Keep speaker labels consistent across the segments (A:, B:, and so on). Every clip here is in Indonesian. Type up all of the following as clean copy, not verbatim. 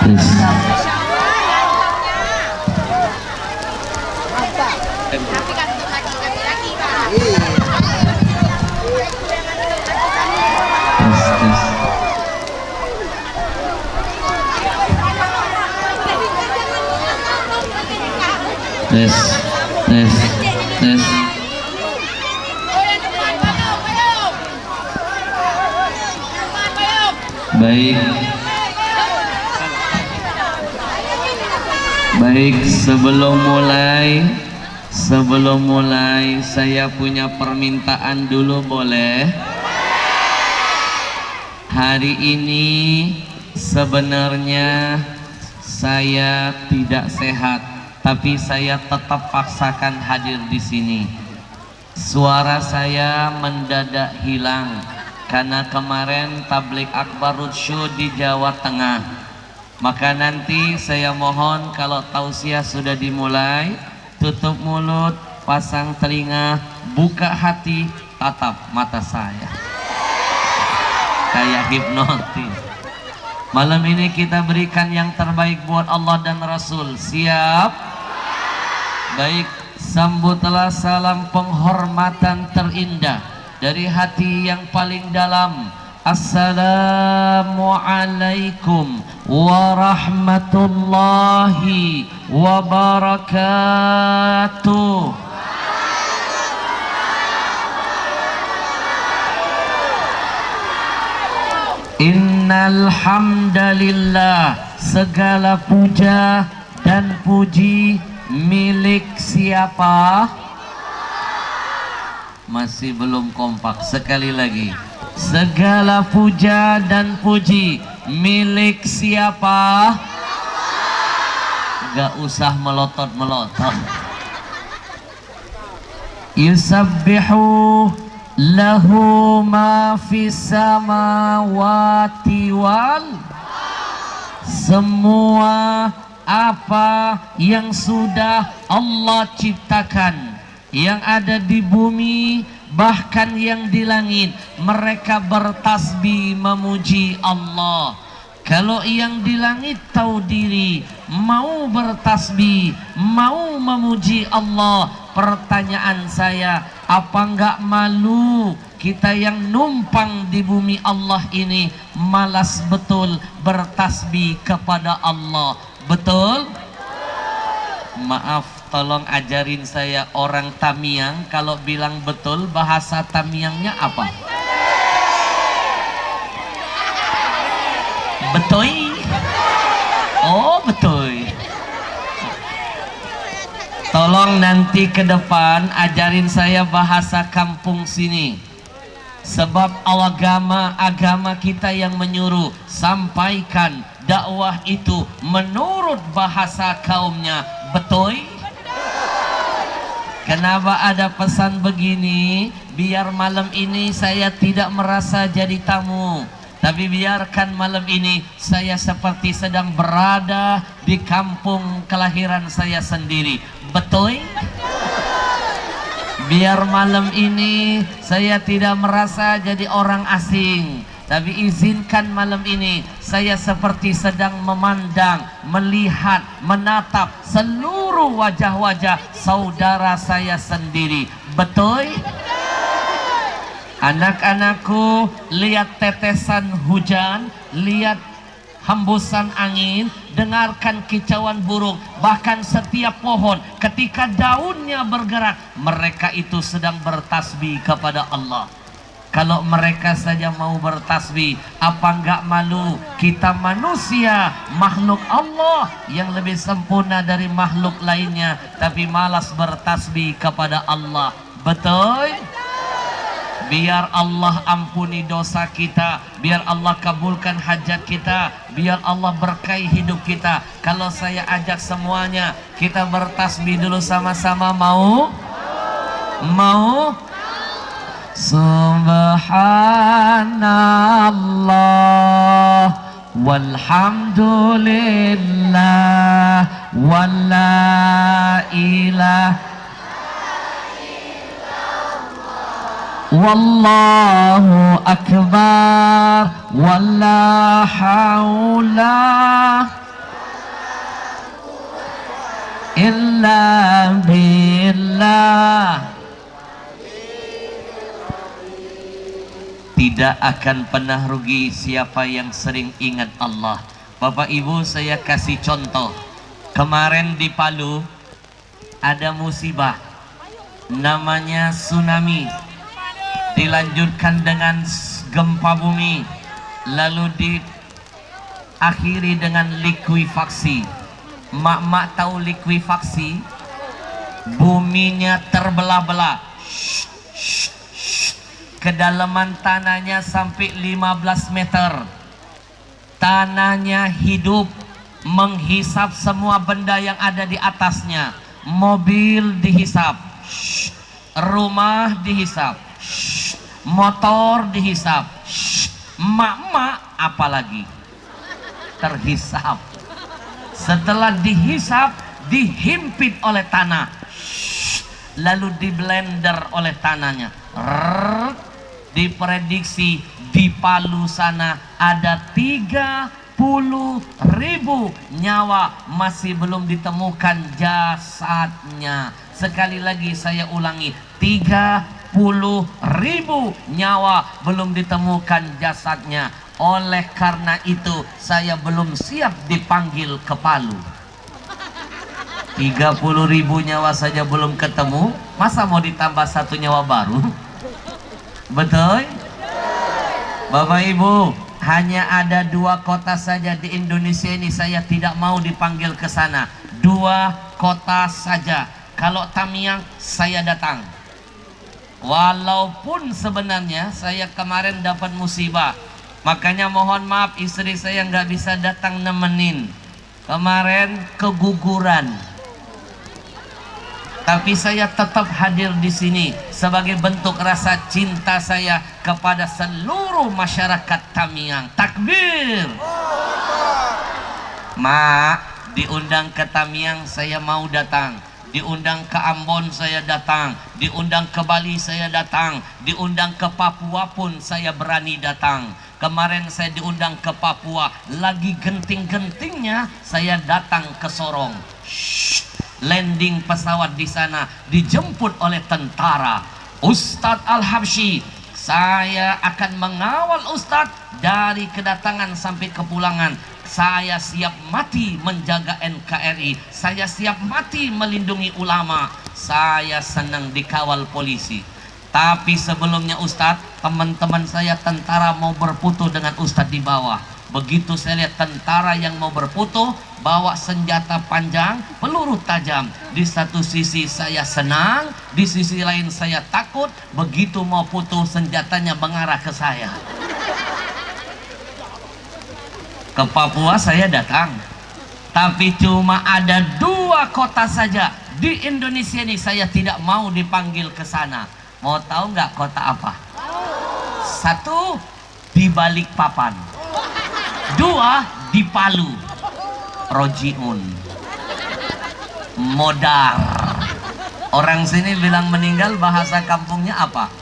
A: Tes, tes, tes. Baik. Baik, sebelum mulai saya punya permintaan dulu boleh? Hari ini sebenarnya saya tidak sehat, tapi saya tetap paksakan hadir di sini. Suara saya mendadak hilang karena kemarin tablik akbar roadshow di Jawa Tengah. Maka nanti saya mohon kalau tausiah sudah dimulai, tutup mulut, pasang telinga, buka hati, tatap mata saya kayak hipnotis. Malam ini kita berikan yang terbaik buat Allah dan Rasul. Siap? Baik, sambutlah salam penghormatan terindah dari hati yang paling dalam. Assalamualaikum warahmatullahi wabarakatuh. Innal hamdalillah, segala puja dan puji milik siapa? Masih belum kompak, sekali lagi. Segala puja dan puji milik siapa? Gak usah melotot-melotot. Yusabbihu lahu ma fis samawati wal. Semua apa yang sudah Allah ciptakan, yang ada di bumi bahkan yang di langit, mereka bertasbih memuji Allah. Kalau yang di langit tahu diri, mau bertasbih, mau memuji Allah, pertanyaan saya, apa enggak malu kita yang numpang di bumi Allah ini malas betul bertasbih kepada Allah? Betul? Maaf, tolong ajarin saya orang Tamiang, kalau bilang betul bahasa Tamiangnya apa? Betul. Oh, betul. Tolong nanti ke depan ajarin saya bahasa kampung sini. Sebab agama kita yang menyuruh sampaikan dakwah itu menurut bahasa kaumnya. Betul? Kenapa ada pesan begini? Biar malam ini saya tidak merasa jadi tamu, tapi biarkan malam ini saya seperti sedang berada di kampung kelahiran saya sendiri. Betul? Biar malam ini saya tidak merasa jadi orang asing, tapi izinkan malam ini saya seperti sedang memandang, melihat, menatap seluruh wajah-wajah saudara saya sendiri. Betul? Anak-anakku, lihat tetesan hujan, lihat hembusan angin, dengarkan kicauan burung, bahkan setiap pohon ketika daunnya bergerak, mereka itu sedang bertasbih kepada Allah. Kalau mereka saja mau bertasbih, apa enggak malu kita manusia, makhluk Allah yang lebih sempurna dari makhluk lainnya, tapi malas bertasbih kepada Allah? Betul? Biar Allah ampuni dosa kita, biar Allah kabulkan hajat kita, biar Allah berkahi hidup kita. Kalau saya ajak semuanya, kita bertasbih dulu sama-sama, mau? Mau? Subhanallah walhamdulillah wala ilaha wallahu akbar wala haula billah. Tidak akan pernah rugi siapa yang sering ingat Allah. Bapak Ibu, saya kasih contoh. Kemarin di Palu ada musibah namanya tsunami, dilanjutkan dengan gempa bumi, lalu diakhiri dengan likuifaksi. Mak-mak tahu likuifaksi? Buminya terbelah-belah, kedalaman tanahnya sampai 15 meter. Tanahnya hidup, menghisap semua benda yang ada di atasnya. Mobil dihisap, rumah dihisap, motor dihisap, mak-mak apalagi terhisap. Setelah dihisap, dihimpit oleh tanah, lalu di blender oleh tanahnya. Diprediksi di Palu sana ada 30.000 nyawa masih belum ditemukan jasadnya. Sekali lagi saya ulangi, 30.000 nyawa belum ditemukan jasadnya. Oleh karena itu saya belum siap dipanggil ke Palu. 30.000 nyawa saja belum ketemu, masa mau ditambah 1 nyawa baru? Betul? Bapak Ibu, hanya ada 2 kota saja di Indonesia ini saya tidak mau dipanggil ke sana. 2 kota saja. Kalau Tamiang saya datang. Walaupun sebenarnya saya kemarin dapat musibah, makanya mohon maaf istri saya nggak bisa datang nemenin. Kemarin keguguran. Tapi saya tetap hadir di sini sebagai bentuk rasa cinta saya kepada seluruh masyarakat Tamiang. Takbir. Mak, diundang ke Tamiang saya mau datang. Diundang ke Ambon saya datang. Diundang ke Bali saya datang. Diundang ke Papua pun saya berani datang. Kemarin saya diundang ke Papua, lagi genting-gentingnya saya datang ke Sorong. Landing pesawat di sana, dijemput oleh tentara. Ustadz Al-Habsyi, saya akan mengawal Ustadz dari kedatangan sampai kepulangan. Saya siap mati menjaga NKRI. Saya siap mati melindungi ulama. Saya senang dikawal polisi. Tapi sebelumnya Ustadz, teman-teman saya tentara mau berfoto dengan Ustadz di bawah. Begitu saya lihat tentara yang mau berfoto, bawa senjata panjang, peluru tajam. Di satu sisi saya senang, di sisi lain saya takut. Begitu mau foto, senjatanya mengarah ke saya. Ke Papua saya datang, tapi cuma ada 2 kota saja di Indonesia ini saya tidak mau dipanggil ke sana. Mau tahu nggak kota apa? 1 di Balikpapan, 2 di Palu. Rojiun, modar. Orang sini bilang meninggal, bahasa kampungnya apa?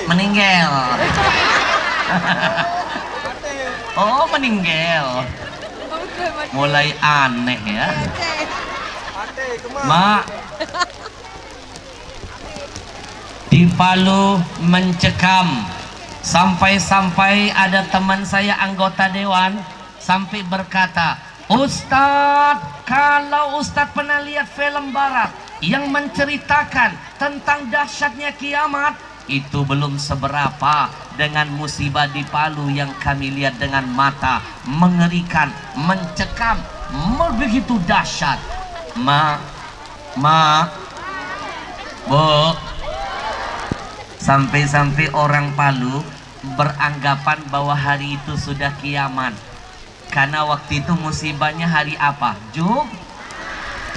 A: Meninggal. Oh, meninggal. Mulai aneh ya. Mak, di Palu mencekam. Sampai-sampai ada teman saya anggota dewan sampai berkata, Ustadz, kalau Ustadz pernah lihat film barat yang menceritakan tentang dahsyatnya kiamat, itu belum seberapa dengan musibah di Palu yang kami lihat dengan mata, mengerikan, mencekam, begitu dahsyat. Bu, sampai-sampai orang Palu beranggapan bahwa hari itu sudah kiamat. Karena waktu itu musibahnya hari apa?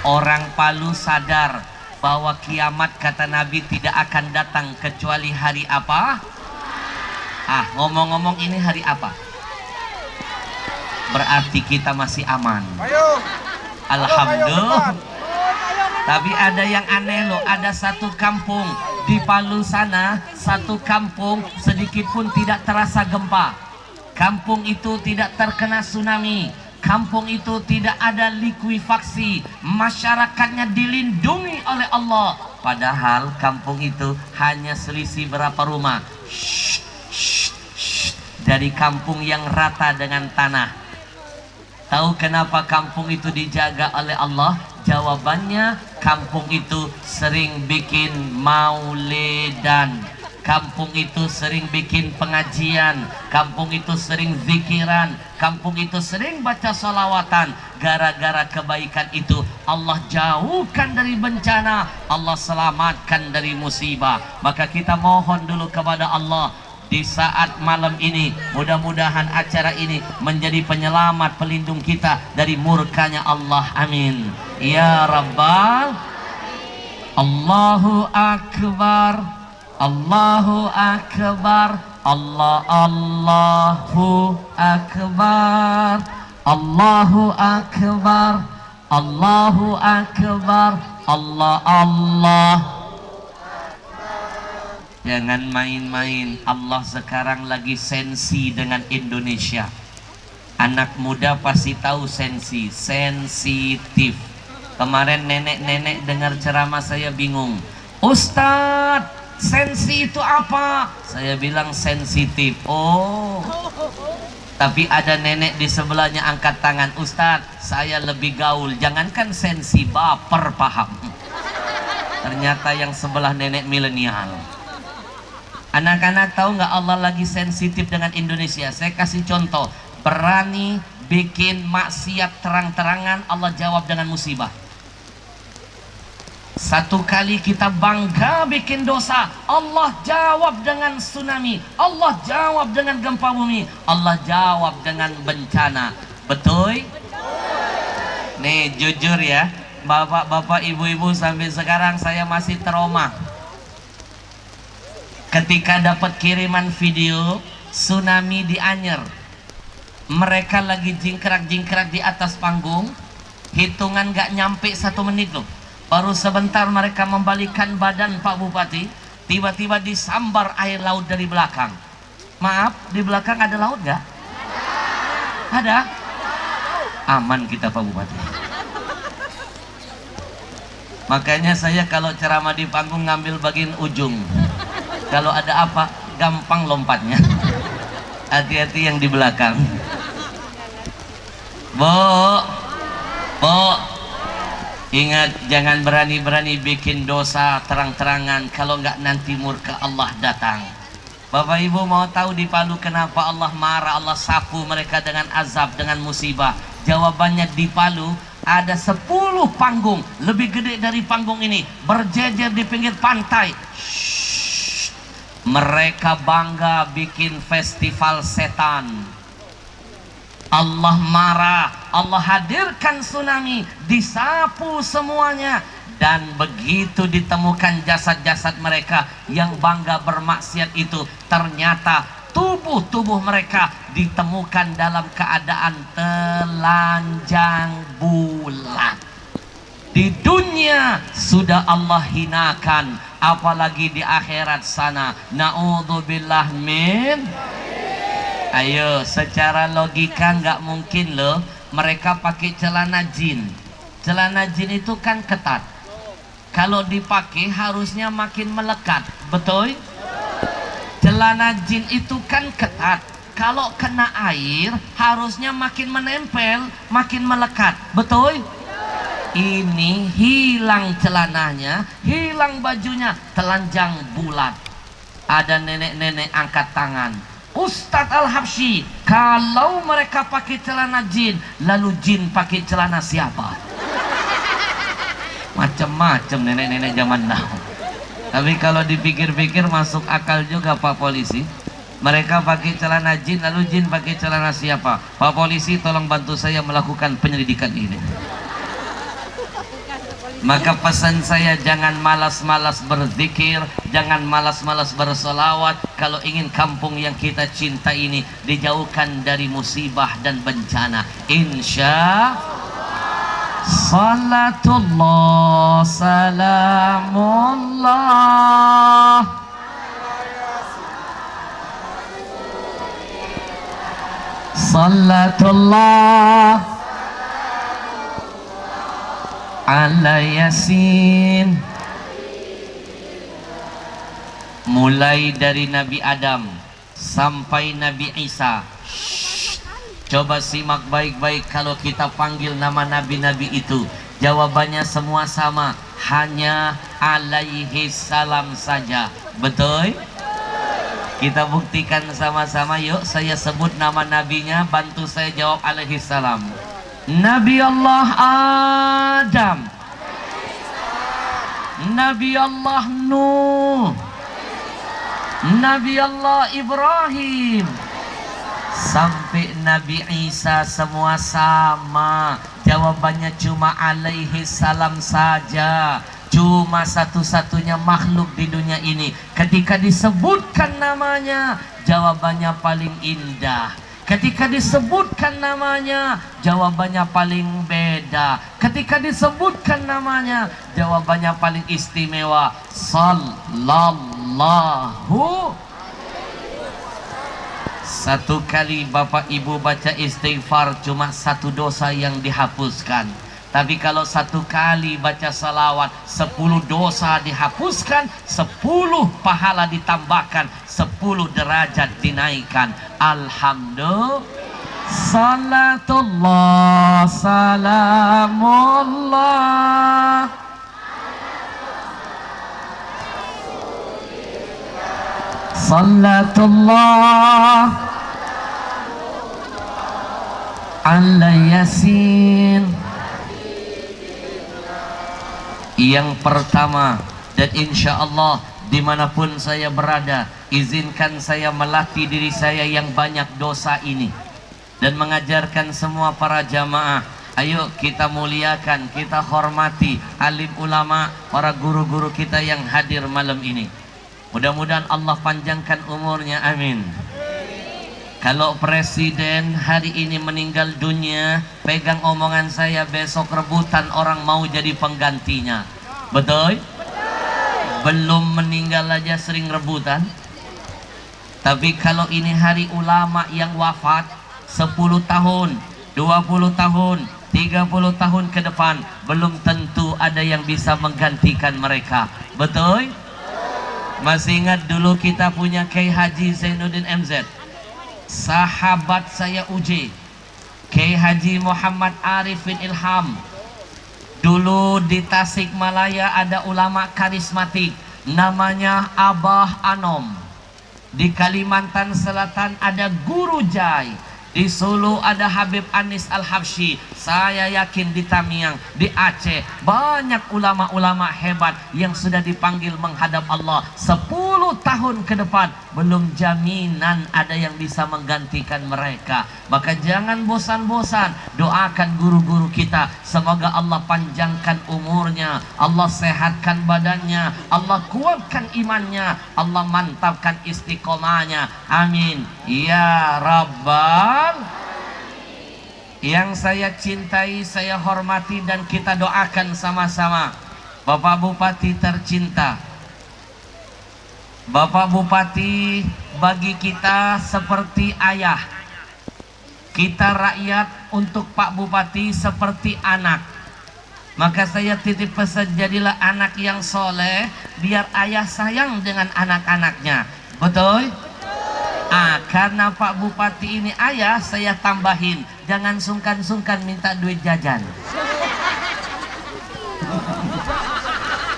A: Orang Palu sadar bahwa kiamat kata Nabi tidak akan datang kecuali hari apa? Ngomong-ngomong ini hari apa? Berarti kita masih aman. Alhamdulillah. Tapi ada yang aneh loh, ada satu kampung di Palu sana, satu kampung sedikit pun tidak terasa gempa. Kampung itu tidak terkena tsunami. kampung itu tidak ada likuifaksi, masyarakatnya dilindungi oleh Allah. Padahal kampung itu hanya selisih berapa rumah dari kampung yang rata dengan tanah. Tahu kenapa kampung itu dijaga oleh Allah? Jawabannya, kampung itu sering bikin maulidan, kampung itu sering bikin pengajian, kampung itu sering zikiran, kampung itu sering baca salawatan. Gara-gara kebaikan itu Allah jauhkan dari bencana, Allah selamatkan dari musibah. Maka kita mohon dulu kepada Allah di saat malam ini, mudah-mudahan acara ini menjadi penyelamat pelindung kita dari murkanya Allah. Amin ya rabbal. Allahu akbar, Allahu akbar, Allahu akbar, Allahu akbar, Allahu akbar, Allah. Jangan main-main. Allah sekarang lagi sensi dengan Indonesia. Anak muda pasti tahu sensi, sensitif. Kemarin nenek-nenek dengar ceramah saya bingung. Ustadz, sensi itu apa? Saya bilang sensitif. Oh, tapi ada nenek di sebelahnya angkat tangan. Ustadz, saya lebih gaul. Jangankan sensi, baper paham. Ternyata yang sebelah nenek milenial. Anak-anak tahu nggak Allah lagi sensitif dengan Indonesia? Saya kasih contoh. Berani bikin maksiat terang-terangan, Allah jawab dengan musibah. Satu kali kita bangga bikin dosa, Allah jawab dengan tsunami, Allah jawab dengan gempa bumi, Allah jawab dengan bencana. Betul? Nih jujur ya, bapak-bapak, ibu-ibu, sampai sekarang saya masih trauma ketika dapat kiriman video tsunami di Anyer. Mereka lagi jingkrak-jingkrak di atas panggung, hitungan gak nyampe 1 menit loh. Baru sebentar mereka membalikkan badan Pak Bupati, tiba-tiba disambar air laut dari belakang. Maaf, di belakang ada laut gak? Ada? Aman kita Pak Bupati. Makanya saya kalau ceramah di panggung ngambil bagian ujung. Kalau ada apa, gampang lompatnya. Hati-hati yang di belakang. Bu, ingat, jangan berani-berani bikin dosa terang-terangan, kalau nggak nanti murka Allah datang. Bapak Ibu mau tahu di Palu kenapa Allah marah, Allah sapu mereka dengan azab, dengan musibah? Jawabannya, di Palu ada 10 panggung lebih gede dari panggung ini, berjejer di pinggir pantai. Mereka bangga bikin festival setan. Allah marah, Allah hadirkan tsunami, disapu semuanya. Dan begitu ditemukan jasad-jasad mereka yang bangga bermaksiat itu, ternyata tubuh-tubuh mereka ditemukan dalam keadaan telanjang bulat. Di dunia sudah Allah hinakan, apalagi di akhirat sana. Na'udzubillah min. Ayo, secara logika nggak mungkin loh mereka pakai celana jin. Celana jin itu kan ketat. Kalau dipakai harusnya makin melekat, betul? Celana jin itu kan ketat. Kalau kena air harusnya makin menempel, makin melekat, betul? Ini hilang celananya, hilang bajunya, telanjang bulat. Ada nenek-nenek angkat tangan. Ustadz Al-Habsyi, kalau mereka pakai celana jin, lalu jin pakai celana siapa? Macam-macam nenek-nenek zaman now. Tapi kalau dipikir-pikir masuk akal juga Pak Polisi. Mereka pakai celana jin, lalu jin pakai celana siapa? Pak Polisi, tolong bantu saya melakukan penyelidikan ini. Maka pesan saya, jangan malas-malas berzikir, jangan malas-malas bersolawat. Kalau ingin kampung yang kita cinta ini dijauhkan dari musibah dan bencana, insya salatullah salamullah salatullah ala Yasin. Mulai dari Nabi Adam sampai Nabi Isa. Coba simak baik-baik, kalau kita panggil nama nabi-nabi itu, jawabannya semua sama, hanya alaihi salam saja. Betul? Kita buktikan sama-sama yuk. Saya sebut nama nabinya, bantu saya jawab alaihi salam. Nabi Allah Adam, Nabi Allah Nuh, Nabi Allah Ibrahim, sampai Nabi Isa, semua sama. Jawabannya cuma alaihi salam saja. Cuma satu-satunya makhluk di dunia ini, ketika disebutkan namanya, jawabannya paling indah. Ketika disebutkan namanya, jawabannya paling beda. Ketika disebutkan namanya, jawabannya paling istimewa. Sallallahu. Satu kali Bapak Ibu baca istighfar, cuma satu dosa yang dihapuskan. Tapi kalau satu kali baca salawat, 10 dosa dihapuskan, 10 pahala ditambahkan, 10 derajat dinaikkan. Alhamdulillah. Salatullah, salamullah, salatullah ala Yasin. Yang pertama, dan insya Allah dimanapun saya berada, izinkan saya melatih diri saya yang banyak dosa ini dan mengajarkan semua para jamaah. Ayo kita muliakan, kita hormati alim ulama, para guru-guru kita yang hadir malam ini. Mudah-mudahan Allah panjangkan umurnya, amin. Kalau presiden hari ini meninggal dunia, pegang omongan saya, besok rebutan orang mau jadi penggantinya. Betul? Belum meninggal aja sering rebutan. Tapi kalau ini hari ulama yang wafat, 10 tahun, 20 tahun, 30 tahun ke depan, belum tentu ada yang bisa menggantikan mereka. Betul? Masih ingat dulu kita punya Kiai Haji Zainuddin MZ, sahabat saya UJ, Kiai Haji Muhammad Arifin Ilham. Dulu di Tasikmalaya ada ulama karismatik namanya Abah Anom. Di Kalimantan Selatan ada Guru Jai. Di Solo ada Habib Anis Al-Habsyi. Saya yakin di Tamiang, di Aceh, banyak ulama-ulama hebat yang sudah dipanggil menghadap Allah. 10 tahun ke depan belum jaminan ada yang bisa menggantikan mereka. Maka jangan bosan-bosan, doakan guru-guru kita, semoga Allah panjangkan umurnya, Allah sehatkan badannya, Allah kuatkan imannya, Allah mantapkan istiqomahnya, amin ya rabbal. Yang saya cintai, saya hormati, dan kita doakan sama-sama, Bapak Bupati tercinta. Bapak Bupati bagi kita seperti ayah. Kita rakyat untuk Pak Bupati seperti anak. Maka saya titip pesan, jadilah anak yang soleh, biar ayah sayang dengan anak-anaknya. Betul? Karena Pak Bupati ini ayah, saya tambahin, jangan sungkan-sungkan minta duit jajan.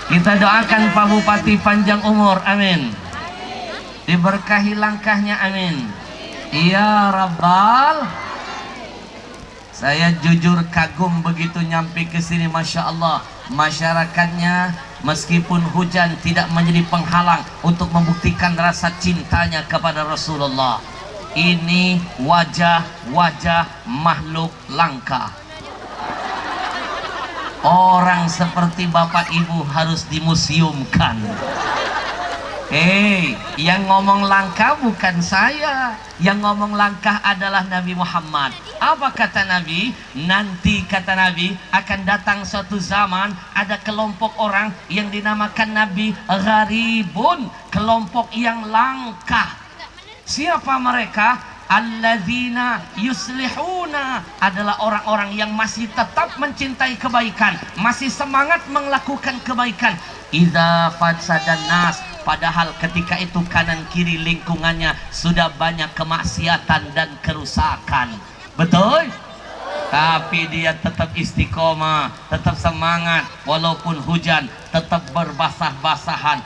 A: Kita doakan Pak Bupati panjang umur, amin. Diberkahi langkahnya, amin ya rabbal. Saya jujur kagum begitu nyampe ke sini, masya Allah. Masyarakatnya meskipun hujan tidak menjadi penghalang untuk membuktikan rasa cintanya kepada Rasulullah. Ini wajah-wajah makhluk langka. Orang seperti Bapak Ibu harus dimuseumkan. Yang ngomong langka bukan saya, yang ngomong langka adalah Nabi Muhammad. Apa kata Nabi? Nanti kata Nabi akan datang suatu zaman, ada kelompok orang yang dinamakan Nabi Gharibun, kelompok yang langka. Siapa mereka? alladzina yuslihuna adalah orang-orang yang masih tetap mencintai kebaikan, masih semangat melakukan kebaikan. Idza fasadan nas, padahal ketika itu kanan kiri lingkungannya sudah banyak kemaksiatan dan kerusakan. Betul? Tapi dia tetap istiqomah, tetap semangat walaupun hujan, tetap berbasah-basahan.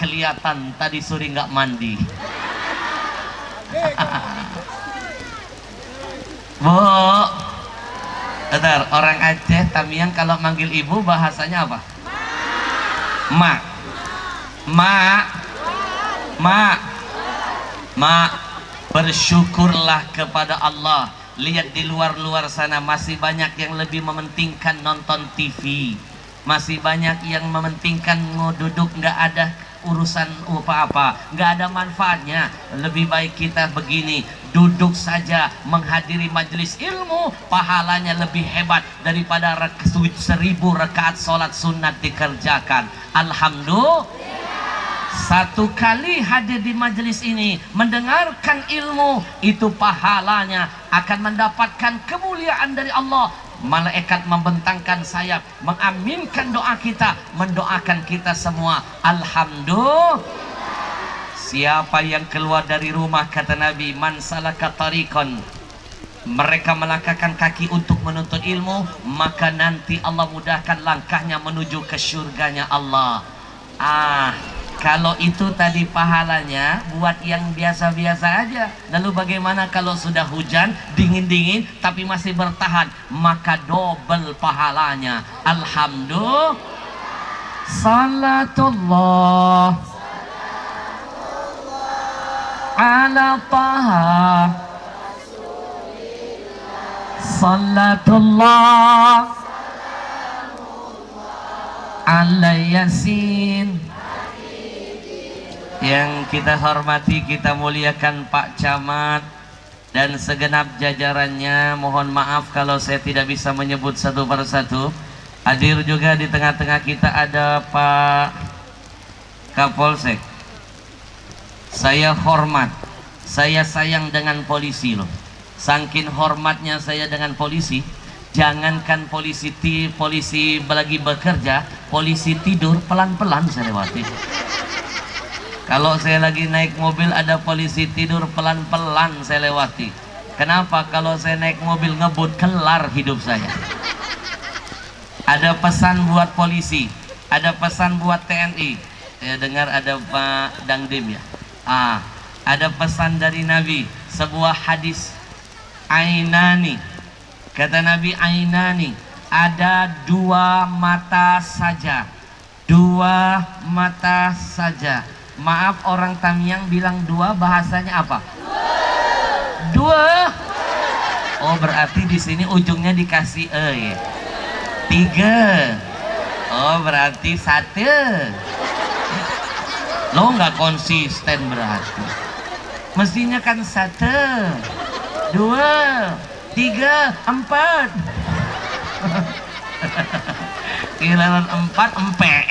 A: Kelihatan tadi sore nggak mandi. Bu, bentar, orang Aceh Tamiang kalau manggil ibu bahasanya apa? Ma, ma, ma, ma. Bersyukurlah kepada Allah. Lihat di luar-luar sana masih banyak yang lebih mementingkan nonton TV, masih banyak yang mementingkan mau duduk nggak ada urusan apa-apa, nggak ada manfaatnya. Lebih baik kita begini, duduk saja menghadiri majelis ilmu, pahalanya lebih hebat daripada 1000 rakaat sholat sunat dikerjakan. Alhamdulillah. Satu kali hadir di majelis ini mendengarkan ilmu, itu pahalanya akan mendapatkan kemuliaan dari Allah. Malaikat membentangkan sayap, mengaminkan doa kita, mendoakan kita semua. Alhamdulillah. Siapa yang keluar dari rumah, kata Nabi, man salaka tariqan, mereka melangkahkan kaki untuk menuntut ilmu, maka nanti Allah mudahkan langkahnya menuju ke surganya Allah. Kalau itu tadi pahalanya buat yang biasa-biasa aja. Lalu bagaimana kalau sudah hujan, dingin-dingin, tapi masih bertahan? Maka double pahalanya. Alhamdulillah. Salatullah ala taha, salatullah ala yasin. Yang kita hormati, kita muliakan Pak Camat dan segenap jajarannya. Mohon maaf kalau saya tidak bisa menyebut satu persatu. Hadir juga di tengah-tengah kita ada Pak Kapolsek. Saya hormat, saya sayang dengan polisi loh. Saking hormatnya saya dengan polisi, jangankan polisi lagi bekerja, polisi tidur pelan-pelan saya lewati. Kalau saya lagi naik mobil ada polisi tidur pelan-pelan saya lewati. Kenapa? Kalau saya naik mobil ngebut, kelar hidup saya. Ada pesan buat polisi, ada pesan buat TNI. Saya dengar ada Pak Dangdim ya. Ada pesan dari Nabi, sebuah hadis. Ainani, kata Nabi, ainani, ada dua mata saja. Dua mata saja. Maaf, orang Tamiang bilang dua, bahasanya apa? Dua. Oh, berarti di sini ujungnya dikasih ya. Tiga. Oh, berarti satu. Lo nggak konsisten berarti. Mestinya kan satu, dua, tiga, empat. Giliran empat, empek.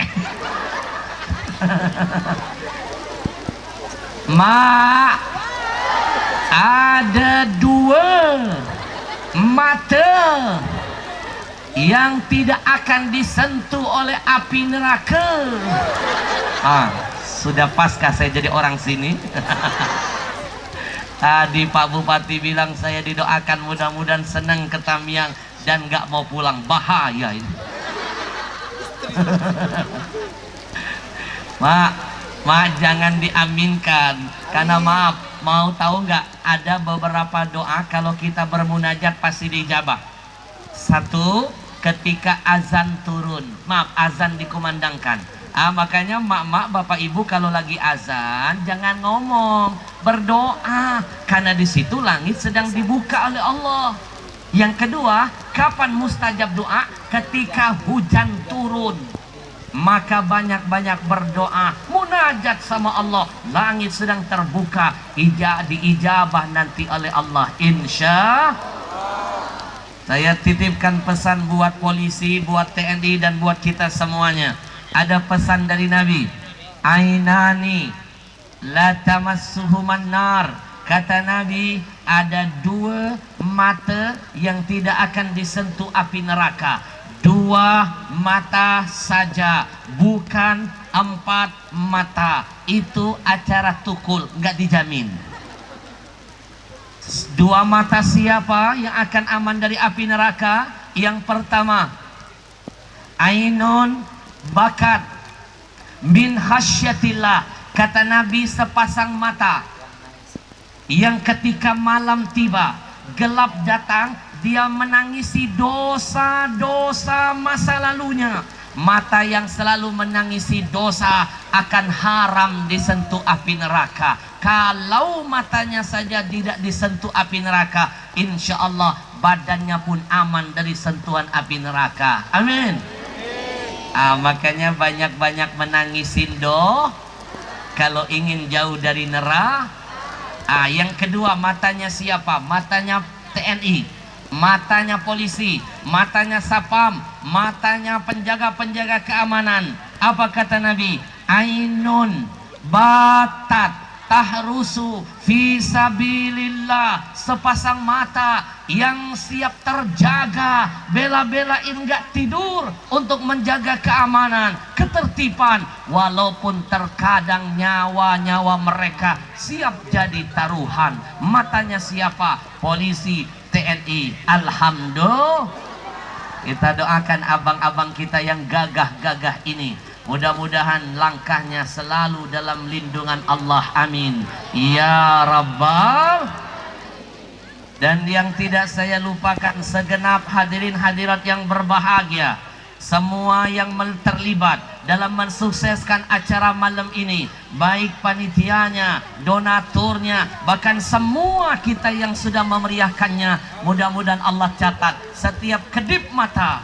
A: Ma, ada dua mata yang tidak akan disentuh oleh api neraka. Sudah paskah saya jadi orang sini. Tadi Pak Bupati bilang saya didoakan mudah-mudahan senang ke Tamiang dan gak mau pulang. Bahaya ini. Mak, jangan diaminkan. Karena maaf, mau tahu nggak? Ada beberapa doa kalau kita bermunajat pasti dijabah. Satu, ketika azan turun. Maaf, azan dikumandangkan. Makanya mak-mak, bapak ibu kalau lagi azan jangan ngomong, berdoa. Karena di situ langit sedang dibuka oleh Allah. Yang kedua, kapan mustajab doa? Ketika hujan turun. Maka banyak-banyak berdoa, munajat sama Allah, langit sedang terbuka, diijabah nanti oleh Allah, insya. Saya titipkan pesan buat polisi, buat TNI, dan buat kita semuanya. Ada pesan dari Nabi, ainani la tamassuhuman nar. Kata Nabi, ada dua mata yang tidak akan disentuh api neraka. Dua mata saja, bukan 4 mata. Itu acara tukul, nggak dijamin. Dua mata siapa yang akan aman dari api neraka? Yang pertama, ainun bakat min khasyatillah. Kata Nabi, sepasang mata yang ketika malam tiba, gelap datang, dia menangisi dosa-dosa masa lalunya. Mata yang selalu menangisi dosa akan haram disentuh api neraka. Kalau matanya saja tidak disentuh api neraka, insya Allah badannya pun aman dari sentuhan api neraka. Amin. Makanya banyak-banyak menangisin kalau ingin jauh dari neraka. Yang kedua, matanya siapa? Matanya TNI, matanya polisi, matanya Sapam, matanya penjaga-penjaga keamanan. Apa kata Nabi? Ainun batat tahrusu fi sabilillah. Sepasang mata yang siap terjaga, bela-belain gak tidur untuk menjaga keamanan, ketertiban, walaupun terkadang nyawa-nyawa mereka siap jadi taruhan. Matanya siapa? Polisi, TNI. Alhamdulillah. Kita doakan abang-abang kita yang gagah-gagah ini, mudah-mudahan langkahnya selalu dalam lindungan Allah. Amin ya Rabbal. Dan yang tidak saya lupakan, segenap hadirin hadirat yang berbahagia, semua yang terlibat dalam mensukseskan acara malam ini, baik panitianya, donaturnya, bahkan semua kita yang sudah memeriahkannya. Mudah-mudahan Allah catat setiap kedip mata,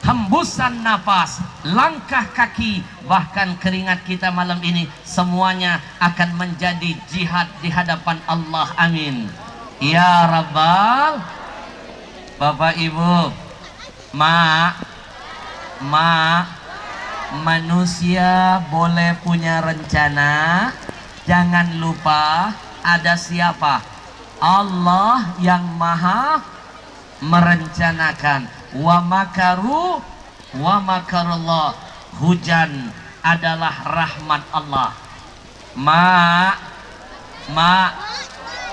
A: hembusan nafas, langkah kaki, bahkan keringat kita malam ini, semuanya akan menjadi jihad di hadapan Allah. Amin ya Rabbal. Bapak Ibu, manusia boleh punya rencana, jangan lupa ada siapa? Allah yang maha merencanakan. Wa makaru wa makarullah. Hujan adalah rahmat Allah.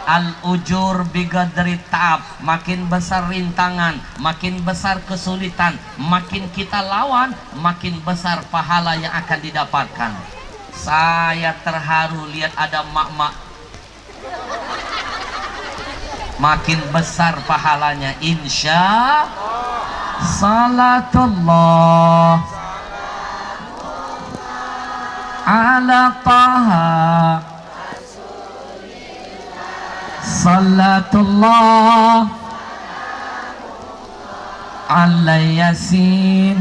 A: Al-ujur bigadri ta'ab. Makin besar rintangan, makin besar kesulitan, makin kita lawan, makin besar pahala yang akan didapatkan. Saya terharu lihat ada mak-mak, makin besar pahalanya insya salatullah ala taha salatullah ala yasin.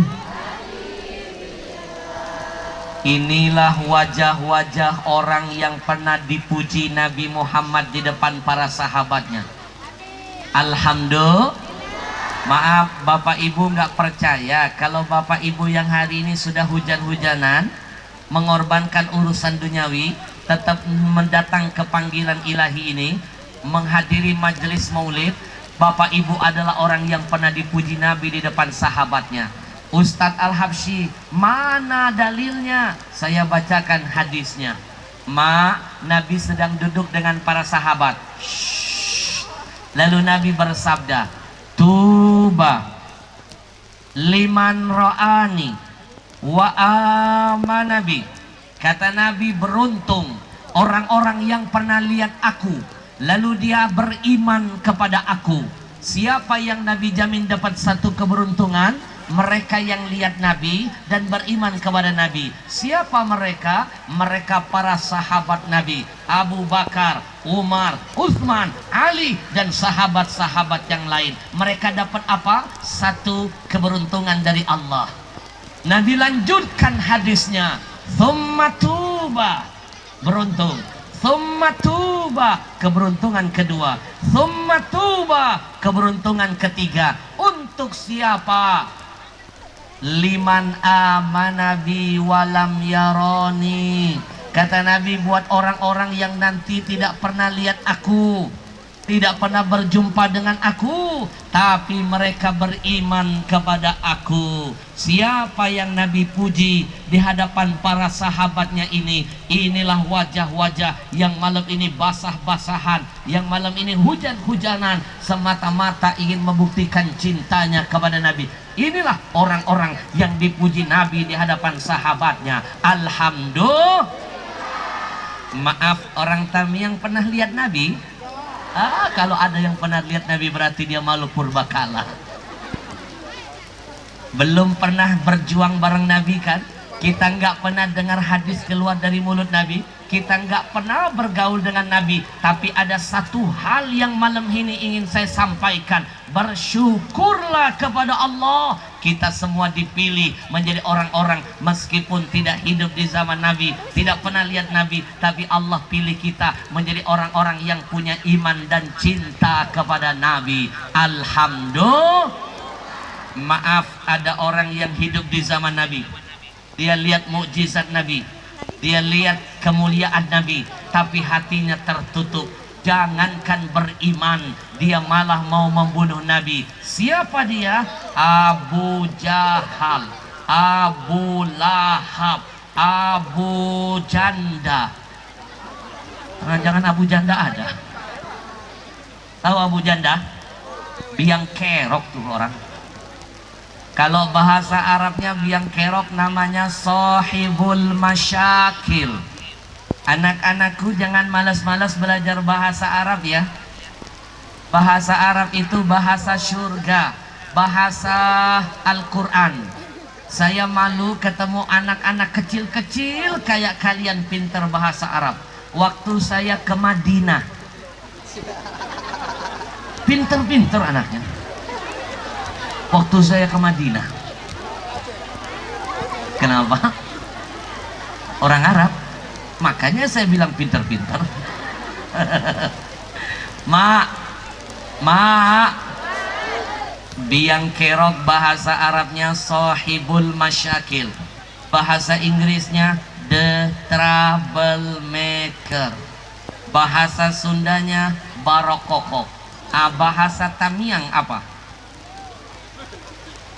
A: Inilah wajah-wajah orang yang pernah dipuji Nabi Muhammad di depan para sahabatnya. Alhamdulillah. Maaf Bapak Ibu nggak percaya kalau Bapak Ibu yang hari ini sudah hujan-hujanan mengorbankan urusan duniawi, tetap mendatang ke panggilan ilahi ini, menghadiri majelis maulid. Bapak Ibu adalah orang yang pernah dipuji Nabi di depan sahabatnya. Ustadz Al-Habsyi, mana dalilnya? Saya bacakan hadisnya. Nabi sedang duduk dengan para sahabat. Lalu Nabi bersabda, tuba liman ra'ani wa amanabi. Kata Nabi, beruntung orang-orang yang pernah lihat aku, lalu dia beriman kepada aku. Siapa yang Nabi jamin dapat satu keberuntungan? Mereka yang lihat Nabi dan beriman kepada Nabi. Siapa mereka? Mereka para sahabat Nabi, Abu Bakar, Umar, Uthman, Ali, dan sahabat-sahabat yang lain. Mereka dapat apa? Satu keberuntungan dari Allah. Nabi lanjutkan hadisnya, thumma tuba, beruntung. Thumma tuba, keberuntungan kedua. Thumma tuba, keberuntungan ketiga. Untuk siapa? Liman amana bi walam yaroni. Kata Nabi, buat orang-orang yang nanti tidak pernah lihat aku, tidak pernah berjumpa dengan aku, tapi mereka beriman kepada aku. Siapa yang Nabi puji di hadapan para sahabatnya ini? Inilah wajah-wajah yang malam ini basah-basahan, yang malam ini hujan-hujanan, semata-mata ingin membuktikan cintanya kepada Nabi. Inilah orang-orang yang dipuji Nabi di hadapan sahabatnya. Alhamdulillah. Maaf, orang Tamiang pernah lihat Nabi? Kalau ada yang pernah lihat Nabi berarti dia malu purbakala. Belum pernah berjuang bareng Nabi kan? Kita nggak pernah dengar hadis keluar dari mulut Nabi. Kita nggak pernah bergaul dengan Nabi. Tapi ada satu hal yang malam ini ingin saya sampaikan. Bersyukurlah kepada Allah. Kita semua dipilih menjadi orang-orang meskipun tidak hidup di zaman Nabi, tidak pernah lihat Nabi, tapi Allah pilih kita menjadi orang-orang yang punya iman dan cinta kepada Nabi. Alhamdulillah. Maaf, ada orang yang hidup di zaman Nabi. Dia lihat mukjizat Nabi, dia lihat kemuliaan Nabi, tapi hatinya tertutup. Jangankan beriman, dia malah mau membunuh Nabi. Siapa dia? Abu Jahal, Abu Lahab, Abu Janda. Jangan Abu Janda ada. Tahu Abu Janda? Biang kerok tuh orang. Kalau bahasa Arabnya biang kerok namanya sahibul masyakil. Anak-anakku jangan malas-malas belajar bahasa Arab ya. Bahasa Arab itu bahasa surga, bahasa Al-Quran. Saya malu ketemu anak-anak kecil-kecil kayak kalian pinter bahasa Arab. Waktu saya ke Madinah, pinter-pinter anaknya. Waktu saya ke Madinah. Kenapa? Orang Arab. Makanya saya bilang pinter-pinter. Biang kerok bahasa Arabnya sahibul masyakil. Bahasa Inggrisnya the troublemaker. Bahasa Sundanya barokoko. Bahasa Tamiang apa?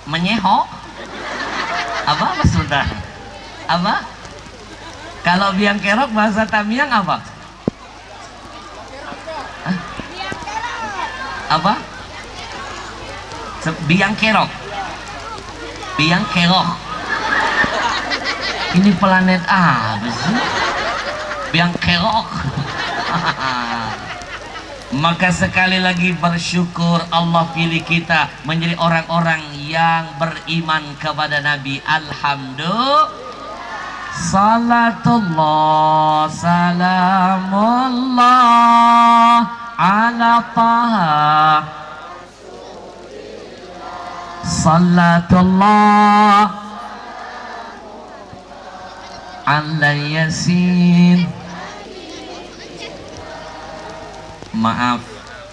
A: Menyehok. Apa Sunda? Apa? Kalau biang kerok bahasa Tamiang apa? Hah? Apa? Biang kerok. Biang kerok. Ini planet apa sih? Biang kerok. Maka sekali lagi bersyukur Allah pilih kita menjadi orang-orang yang beriman kepada Nabi. Alhamdulillah. Salatullah salamullah ala taha. Salatullah ala yasin. Maaf,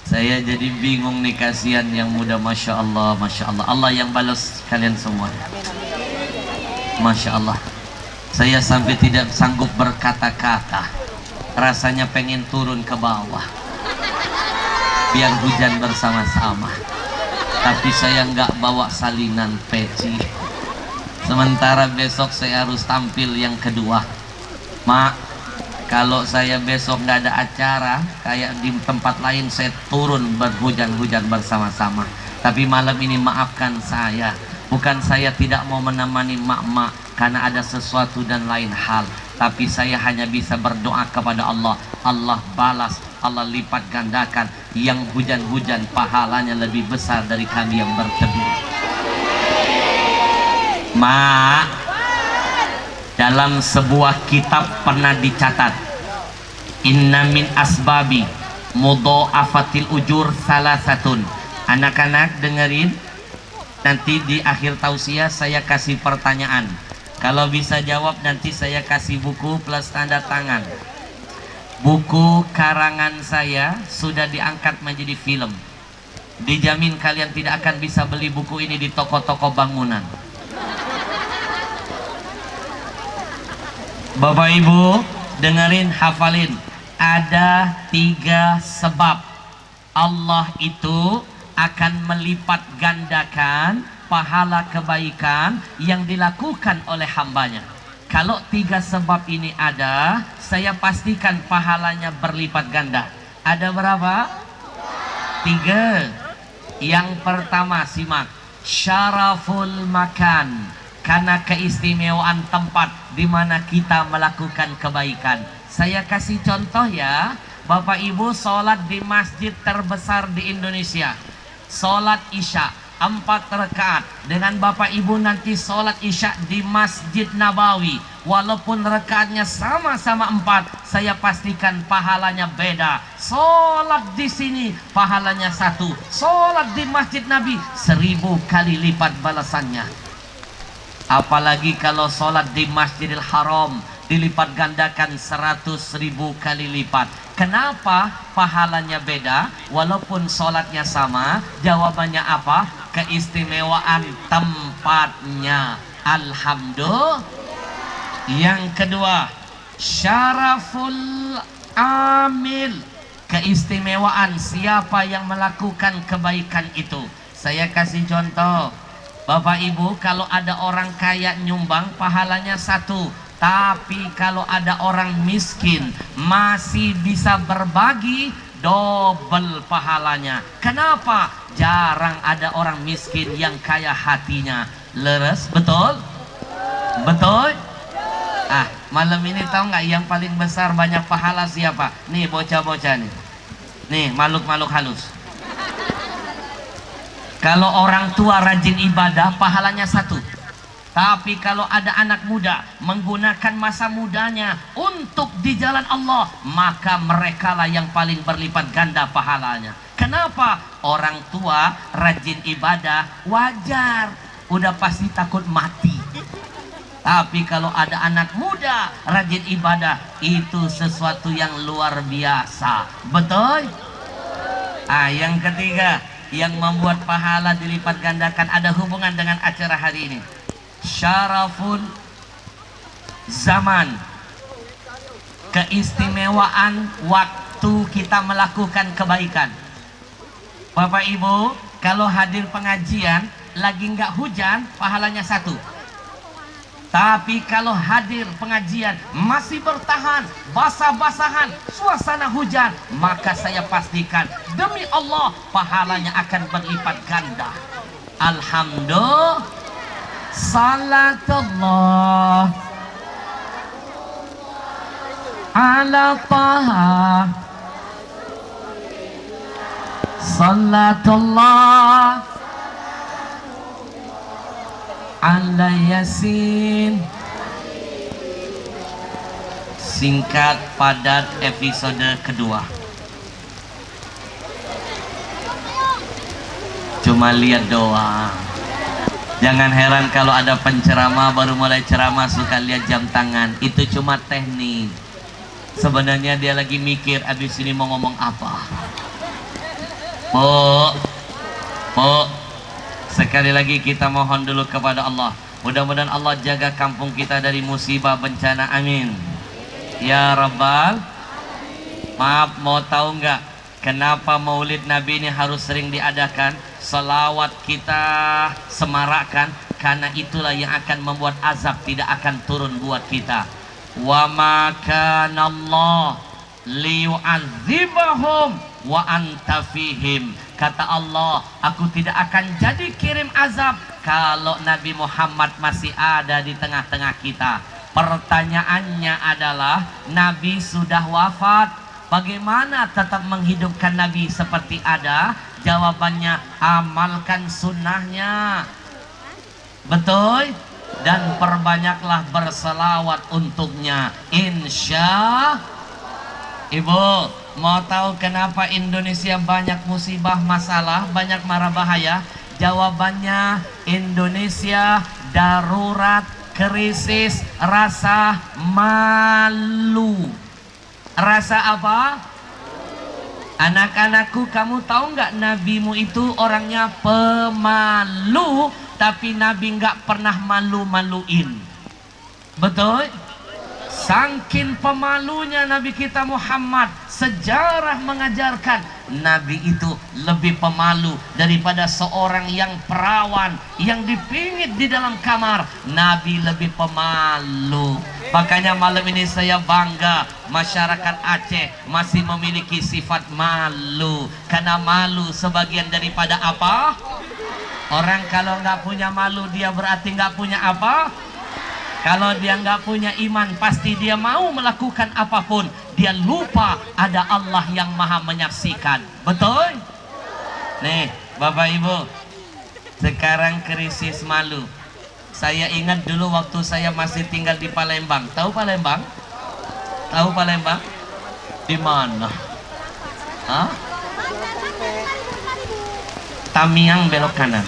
A: saya jadi bingung nih, kasihan yang muda. Masya Allah, Masya Allah. Allah yang balas kalian semua. Masya Allah. Saya sampai tidak sanggup berkata-kata. Rasanya pengen turun ke bawah biar hujan bersama-sama. Tapi saya nggak bawa salinan peci. Sementara besok saya harus tampil yang kedua. Mak, kalau saya besok nggak ada acara kayak di tempat lain, saya turun berhujan-hujan bersama-sama. Tapi malam ini maafkan saya. Bukan saya tidak mau menemani mak-mak karena ada sesuatu dan lain hal, tapi saya hanya bisa berdoa kepada Allah. Allah balas, Allah lipat gandakan. Yang hujan-hujan pahalanya lebih besar dari kami yang berteduh. Mak, dalam sebuah kitab pernah dicatat, inna min asbabi mudha'afatil ujur salasatun. Anak-anak dengerin, nanti di akhir tausiah saya kasih pertanyaan. Kalau bisa jawab nanti saya kasih buku plus tanda tangan. Buku karangan saya sudah diangkat menjadi film. Dijamin kalian tidak akan bisa beli buku ini di toko-toko bangunan. Bapak Ibu dengerin, hafalin. Ada 3 sebab Allah itu akan melipat gandakan pahala kebaikan yang dilakukan oleh hambanya. Kalau 3 sebab ini ada, saya pastikan pahalanya berlipat ganda. Ada berapa? 3. Yang pertama, simak. Syaraful makan, karena keistimewaan tempat di mana kita melakukan kebaikan. Saya kasih contoh ya, Bapak Ibu sholat di masjid terbesar di Indonesia, sholat isya 4 rakaat, dengan Bapak Ibu nanti sholat isya di Masjid Nabawi, walaupun rakaatnya sama-sama 4, saya pastikan pahalanya beda. Sholat di sini pahalanya 1, sholat di Masjid Nabi 1000 kali lipat balasannya. Apalagi kalau sholat di Masjidil Haram, dilipat gandakan 100.000 kali lipat. Kenapa pahalanya beda walaupun sholatnya sama? Jawabannya apa? Keistimewaan tempatnya. Alhamdulillah. Yang kedua, syaraful amil, keistimewaan siapa yang melakukan kebaikan itu. Saya kasih contoh, Bapak Ibu, kalau ada orang kaya nyumbang pahalanya 1, tapi kalau ada orang miskin masih bisa berbagi, double pahalanya. Kenapa? Jarang ada orang miskin yang kaya hatinya. Leres, betul? Betul? Malam ini tahu nggak yang paling besar banyak pahala siapa? Nih bocah-bocah nih. Nih makhluk-makhluk halus. Kalau orang tua rajin ibadah pahalanya 1. Tapi kalau ada anak muda menggunakan masa mudanya untuk di jalan Allah, maka merekalah yang paling berlipat ganda pahalanya. Kenapa? Orang tua rajin ibadah wajar, udah pasti takut mati. Tapi kalau ada anak muda rajin ibadah, itu sesuatu yang luar biasa. Betul? Yang ketiga, yang membuat pahala dilipat gandakan ada hubungan dengan acara hari ini. Syaraful zaman, keistimewaan waktu kita melakukan kebaikan. Bapak Ibu, kalau hadir pengajian lagi nggak hujan, pahalanya 1. Tapi kalau hadir pengajian masih bertahan, basah-basahan, suasana hujan, maka saya pastikan demi Allah pahalanya akan berlipat ganda. Alhamdulillah. Salatullah ala taha, salatullah ala yasin. Singkat, padat, episode kedua. Cuma lihat doang. Jangan heran kalau ada penceramah baru mulai ceramah suka lihat jam tangan. Itu cuma teknik. Sebenarnya dia lagi mikir abis ini mau ngomong apa. Bu, sekali lagi kita mohon dulu kepada Allah. Mudah-mudahan Allah jaga kampung kita dari musibah bencana. Amin. Ya Rabbal. Maaf, mau tahu nggak kenapa Maulid Nabi ini harus sering diadakan? Selawat kita semarakkan, karena itulah yang akan membuat azab tidak akan turun buat kita. Wa ma kana Allah liyu'adzibahum wa anta fihim. Kata Allah, aku tidak akan jadi kirim azab kalau Nabi Muhammad masih ada di tengah-tengah kita. Pertanyaannya adalah, Nabi sudah wafat, bagaimana tetap menghidupkan Nabi seperti ada? Jawabannya, amalkan sunnahnya. Betul? Dan perbanyaklah berselawat untuknya. Insya. Ibu, mau tahu kenapa Indonesia banyak musibah, masalah, banyak mara bahaya? Jawabannya, Indonesia darurat, krisis, rasa malu. Rasa apa? Anak-anakku, kamu tahu nggak nabimu itu orangnya pemalu, tapi Nabi nggak pernah malu-maluin. Betul? Sangkin pemalunya Nabi kita Muhammad, sejarah mengajarkan Nabi itu lebih pemalu daripada seorang yang perawan yang dipingit di dalam kamar. Nabi lebih pemalu. Makanya malam ini saya bangga masyarakat Aceh masih memiliki sifat malu. Karena malu sebagian daripada apa? Orang kalau nggak punya malu dia berarti nggak punya apa? Kalau dia nggak punya iman, pasti dia mau melakukan apapun. Dia lupa ada Allah yang maha menyaksikan. Betul? Nih, Bapak Ibu, sekarang krisis malu. Saya ingat dulu waktu saya masih tinggal di Palembang. Tahu Palembang? Tahu Palembang? Di mana? Hah? Tamiang belok kanan.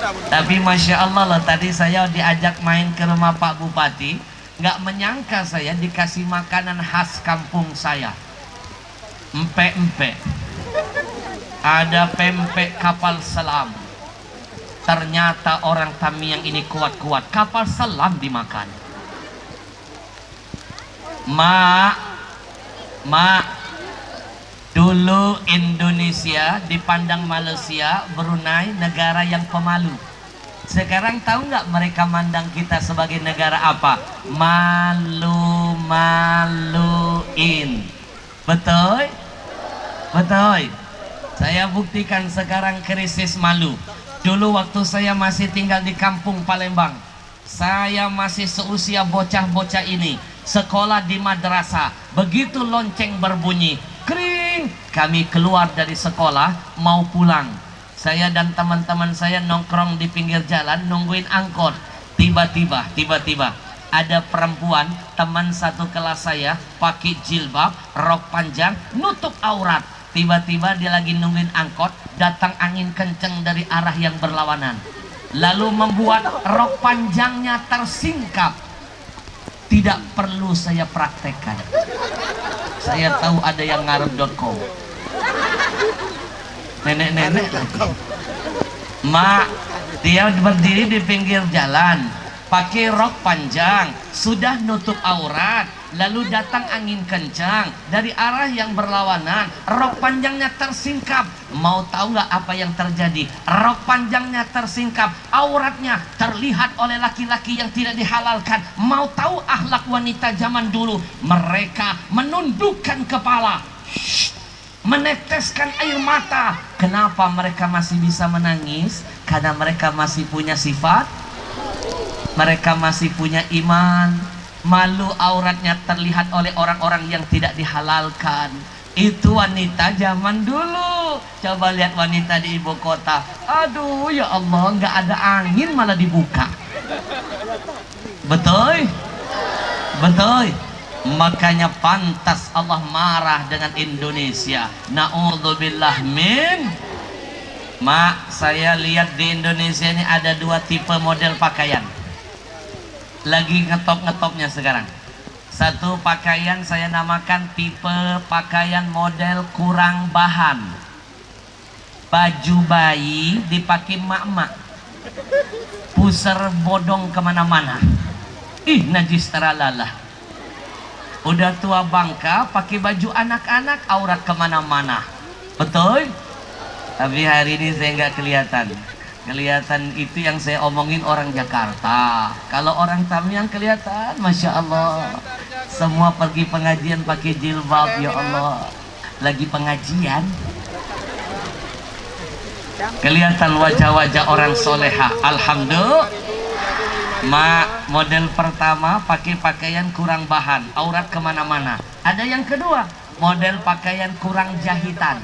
A: Tapi Masya Allah loh, tadi saya diajak main ke rumah Pak Bupati. Nggak menyangka saya dikasih makanan khas kampung saya. Empek-empek. Ada pempek kapal selam. Ternyata orang Tamiang ini kuat-kuat. Kapal selam dimakan. Mak, dulu Indonesia dipandang Malaysia, Brunei negara yang pemalu. Sekarang tahu nggak mereka mandang kita sebagai negara apa? Malu-maluin. Betul? Betul. Saya buktikan sekarang krisis malu. Dulu waktu saya masih tinggal di kampung Palembang, saya masih seusia bocah-bocah ini, sekolah di madrasah. Begitu lonceng berbunyi, kring, kami keluar dari sekolah mau pulang. Saya dan teman-teman saya nongkrong di pinggir jalan nungguin angkot. Tiba-tiba ada perempuan teman satu kelas saya pakai jilbab, rok panjang, nutup aurat. Tiba-tiba dia lagi nungguin angkot, datang angin kenceng dari arah yang berlawanan, lalu membuat rok panjangnya tersingkap. Tidak perlu saya praktekkan. Saya tahu ada yang ngarep.com. Nenek-nenek lagi. Mak, dia berdiri di pinggir jalan, pakai rok panjang, sudah nutup aurat, lalu datang angin kencang dari arah yang berlawanan, rok panjangnya tersingkap. Mau tahu nggak apa yang terjadi? Rok panjangnya tersingkap, auratnya terlihat oleh laki-laki yang tidak dihalalkan. Mau tahu akhlak wanita zaman dulu? Mereka menundukkan kepala, meneteskan air mata. Kenapa mereka masih bisa menangis? Karena mereka masih punya sifat, mereka masih punya iman. Malu auratnya terlihat oleh orang-orang yang tidak dihalalkan. Itu wanita zaman dulu. Coba lihat wanita di ibu kota. Aduh ya Allah, nggak ada angin malah dibuka. Betul? Betul. Makanya pantas Allah marah dengan Indonesia. Na'udzubillah min. Mak, saya lihat di Indonesia ini ada dua tipe model pakaian. Lagi ngetop-ngetopnya sekarang. Satu pakaian saya namakan tipe pakaian model kurang bahan. Baju bayi dipakai mak-mak. Pusar bodong kemana-mana. Ih, najis teralalah. Udah tua bangka pakai baju anak-anak, aurat kemana-mana. Betul? Tapi hari ini saya nggak kelihatan. Kelihatan itu yang saya omongin orang Jakarta. Kalau orang Tamiang kelihatan, Masya Allah. Semua pergi pengajian pakai jilbab, ya Allah. Lagi pengajian, kelihatan wajah-wajah orang soleha. Alhamdulillah. Mak, model pertama pakai pakaian kurang bahan, aurat kemana-mana. Ada yang kedua, model pakaian kurang jahitan.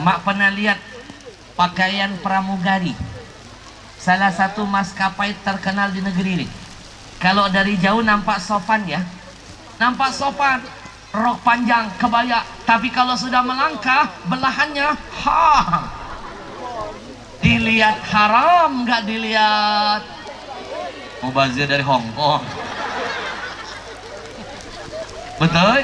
A: Mak pernah lihat pakaian pramugari, salah satu maskapai terkenal di negeri ini. Kalau dari jauh nampak sopan ya, nampak sopan, rok panjang, kebaya. Tapi kalau sudah melangkah, belahannya dilihat haram, nggak dilihat. Mubazir dari Hong Kong. Betul?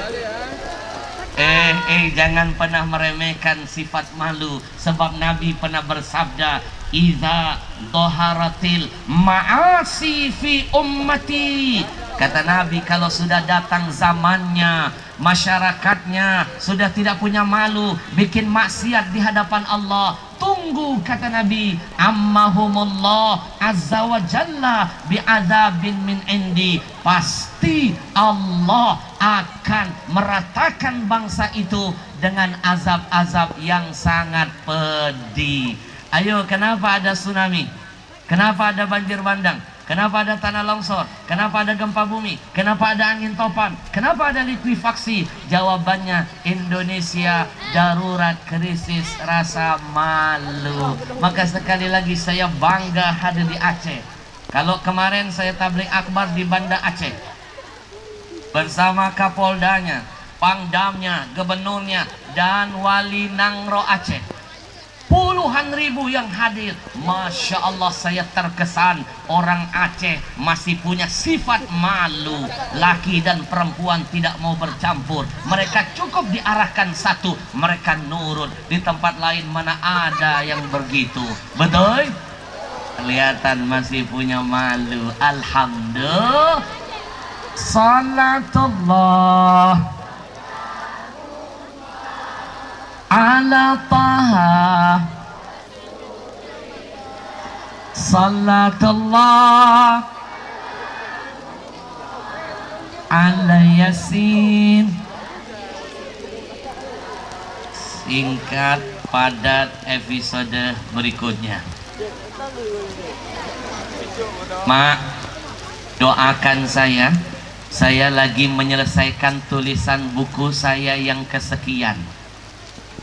A: Jangan pernah meremehkan sifat malu. Sebab Nabi pernah bersabda, "Idza dhaharatil ma'asi fi ummati Kata Nabi, kalau sudah datang zamannya, masyarakatnya sudah tidak punya malu, bikin maksiat di hadapan Allah, tunggu, kata Nabi, ammahumullah azza wa jalla bi'adzabin min indi, pasti Allah akan meratakan bangsa itu dengan azab-azab yang sangat pedih. Ayo, kenapa ada tsunami? Kenapa ada banjir bandang? Kenapa ada tanah longsor? Kenapa ada gempa bumi? Kenapa ada angin topan? Kenapa ada likuifaksi? Jawabannya, Indonesia darurat krisis rasa malu. Maka sekali lagi saya bangga hadir di Aceh. Kalau kemarin saya tabligh akbar di Banda Aceh bersama Kapoldanya, Pangdamnya, Gubernurnya, dan Wali Nangro Aceh. Puluhan ribu yang hadir. Masya Allah, saya terkesan orang Aceh masih punya sifat malu. Laki dan perempuan tidak mau bercampur. Mereka cukup diarahkan satu, mereka nurut. Di tempat lain mana ada yang begitu. Betul? Kelihatan masih punya malu. Alhamdulillah. Salatullah ala taha, salatullah ala yasin. Singkat, padat episode berikutnya. Mak, doakan saya lagi menyelesaikan tulisan buku saya yang kesekian.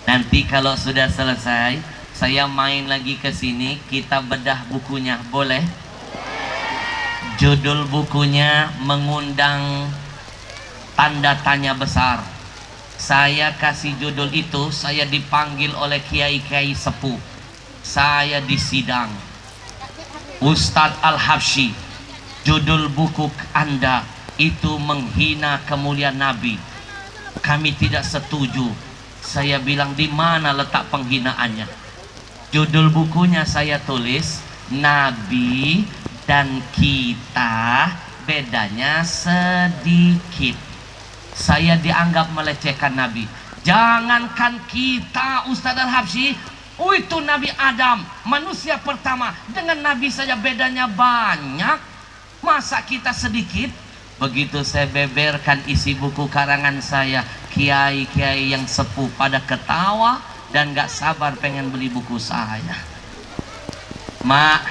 A: Nanti kalau sudah selesai, saya main lagi ke sini, kita bedah bukunya, boleh? Judul bukunya mengundang tanda tanya besar. Saya kasih judul itu, saya dipanggil oleh kiai-kiai sepuh. Saya disidang. Ustadz Al-Habsyi, judul buku Anda itu menghina kemuliaan Nabi. Kami tidak setuju. Saya bilang, di mana letak penghinaannya? Judul bukunya saya tulis, Nabi dan kita bedanya sedikit. Saya dianggap melecehkan Nabi. Jangankan kita, Ustadz Al-Habsyi, itu Nabi Adam, manusia pertama, dengan Nabi saja bedanya banyak. Masa kita sedikit? Begitu saya beberkan isi buku karangan saya, kiai-kiai yang sepuh pada ketawa dan gak sabar pengen beli buku saya. Mak,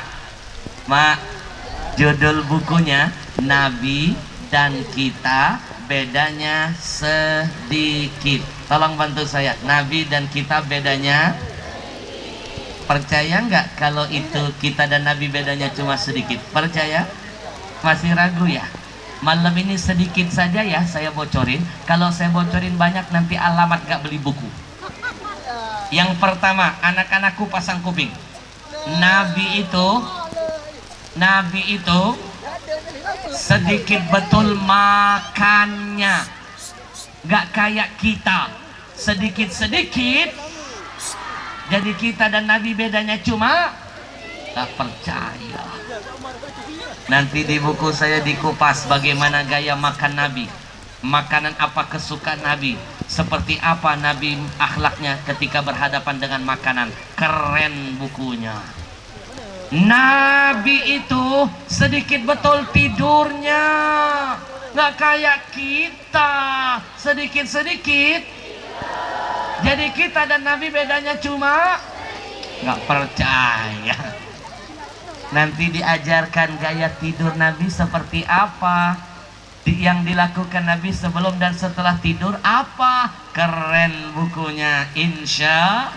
A: judul bukunya Nabi dan kita bedanya sedikit. Tolong bantu saya, Nabi dan kita bedanya. Percaya nggak kalau itu kita dan Nabi bedanya cuma sedikit? Percaya? Masih ragu ya? Malam ini sedikit saja ya saya bocorin. Kalau saya bocorin banyak nanti alamat gak beli buku. Yang pertama, anak-anakku pasang kuping. Nabi itu sedikit betul makannya. Gak kayak kita, sedikit-sedikit. Jadi kita dan Nabi bedanya cuma, gak percaya. Nanti di buku saya dikupas bagaimana gaya makan Nabi, makanan apa kesukaan Nabi, seperti apa Nabi akhlaknya ketika berhadapan dengan makanan. Keren bukunya. Nabi itu sedikit betul tidurnya, nggak kayak kita, sedikit-sedikit. Jadi kita dan Nabi bedanya cuma, nggak percaya. Nanti diajarkan gaya tidur Nabi seperti apa, yang dilakukan Nabi sebelum dan setelah tidur apa. Keren bukunya, insya.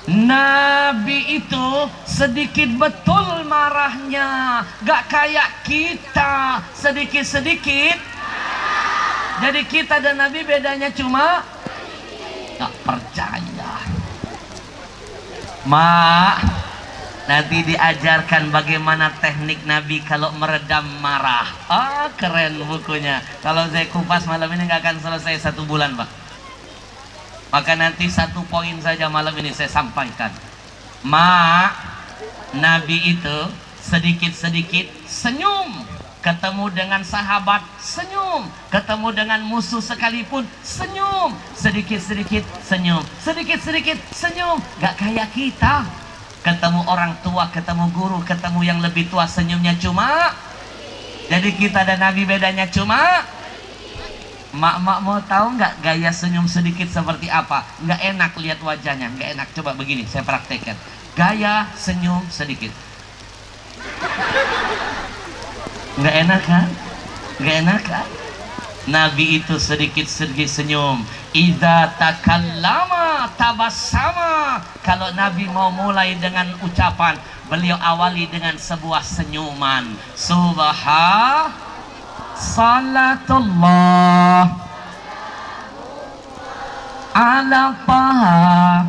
A: Nabi itu sedikit betul marahnya, gak kayak kita, sedikit-sedikit. Jadi kita dan Nabi bedanya cuma, gak percaya. Mak, nanti diajarkan bagaimana teknik Nabi kalau meredam marah. Keren bukunya. Kalau saya kupas malam ini nggak akan selesai 1 bulan, Pak. Maka nanti 1 poin saja malam ini saya sampaikan. Nabi itu sedikit-sedikit senyum. ketemu dengan sahabat senyum, ketemu dengan musuh sekalipun senyum, sedikit-sedikit senyum, sedikit-sedikit senyum. Gak kayak kita, ketemu orang tua, ketemu guru, ketemu yang lebih tua senyumnya cuma. Jadi kita dan Nabi bedanya cuma. Mak mau tahu nggak gaya senyum sedikit seperti apa? Nggak enak lihat wajahnya, nggak enak. Coba begini, saya praktekkan. Gaya senyum sedikit. Nggak enak kan? Nggak enak kan? Nabi itu sedikit-sedikit senyum. Idza takallama tabassama. Kalau Nabi mau mulai dengan ucapan, beliau awali dengan sebuah senyuman. Salatullah ala Taha,